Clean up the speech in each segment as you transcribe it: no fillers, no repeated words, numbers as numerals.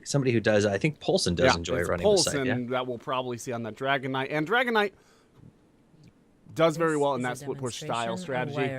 somebody who does. I think Polson does enjoy it's running the site. Yeah, Polson that we'll probably see on that Dragon Knight, and Dragon Knight does very well in that split push style strategy.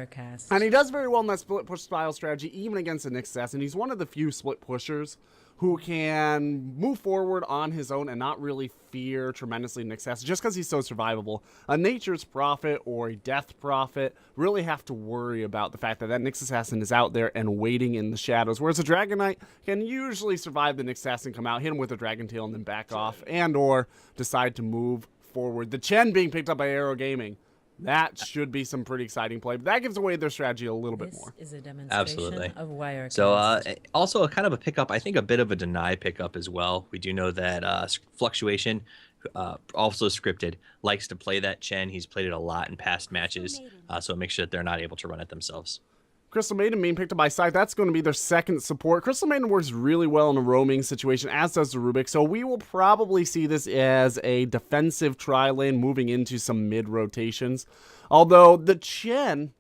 And he does very well in that split push style strategy, even against a Nyx Assassin. He's one of the few split pushers who can move forward on his own and not really fear tremendously Nyx Assassin just because he's so survivable. A Nature's Prophet or a Death Prophet really have to worry about the fact that Nyx Assassin is out there and waiting in the shadows, whereas a Dragon Knight can usually survive the Nyx Assassin, come out, hit him with a Dragon Tail, and then back off, and or decide to move forward. The Chen being picked up by Aero Gaming, that should be some pretty exciting play, but that gives away their strategy a little bit more. Is a demonstration absolutely. Of Wirecast. So also a kind of a pickup, I think a bit of a deny pickup as well. We do know that Fluctuation, also scripted, likes to play that Chen. He's played it a lot in past matches, so it makes sure that they're not able to run it themselves. Crystal Maiden being picked up by Scythe, that's going to be their second support. Crystal Maiden works really well in a roaming situation, as does the Rubik, so we will probably see this as a defensive tri-lane moving into some mid-rotations. Although the Chen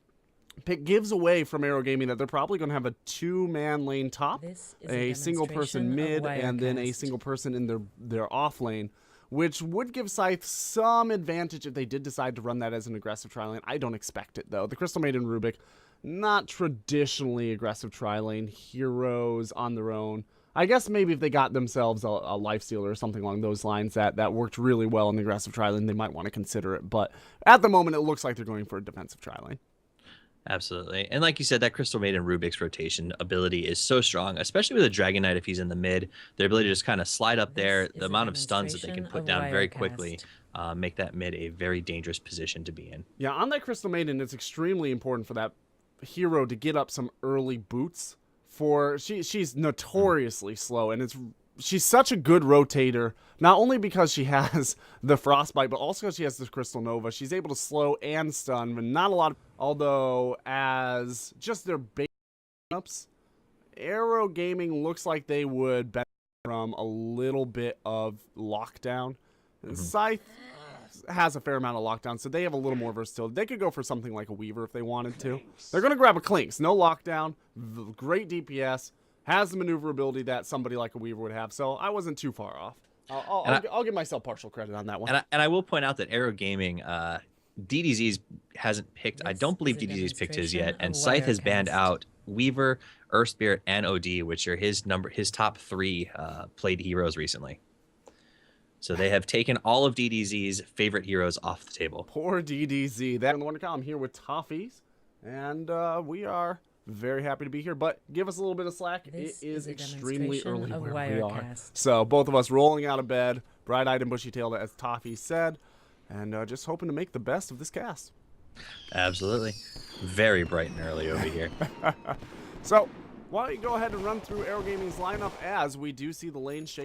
pick gives away from Aero Gaming that they're probably going to have a two-man lane top, a single person mid, and then a single person in their off lane, which would give Scythe some advantage if they did decide to run that as an aggressive tri-lane. I don't expect it, though. The Crystal Maiden Rubik, not traditionally aggressive tri-lane heroes on their own. I guess maybe if they got themselves a lifestealer or something along those lines that worked really well in the aggressive tri-lane, they might want to consider it. But at the moment, it looks like they're going for a defensive tri-lane. Absolutely. And like you said, that Crystal Maiden Rubik's rotation ability is so strong, especially with a Dragon Knight if he's in the mid. Their ability to just kind of slide up there, the amount of stuns that they can put down very quickly, make that mid a very dangerous position to be in. Yeah, on that Crystal Maiden, it's extremely important for that hero to get up some early boots. She's notoriously slow, and she's such a good rotator, not only because she has the Frostbite, but also because she has the Crystal Nova. She's able to slow and stun, but not a lot of, although as just their base ups, Aero Gaming looks like they would benefit from a little bit of lockdown. Scythe has a fair amount of lockdown, so they have a little more versatility. They could go for something like a Weaver if they wanted to. They're going to grab a Clinks. No lockdown, great DPS, has the maneuverability that somebody like a Weaver would have, so I wasn't too far off. I'll give myself partial credit on that one. And I will point out that Aero Gaming, DDZ's hasn't picked, I don't believe DDZ's picked his yet, and Scythe has banned out Weaver, Earth Spirit, and OD, which are his top 3 played heroes recently. So they have taken all of DDZ's favorite heroes off the table. Poor DDZ. That in the Wonder Column here with Toffees. And we are very happy to be here. But give us a little bit of slack. It is extremely early where we are. So both of us rolling out of bed, bright-eyed and bushy-tailed, as Toffee said. And just hoping to make the best of this cast. Absolutely. Very bright and early over here. So why don't you go ahead and run through Aero Gaming's lineup as we do see the lane shake.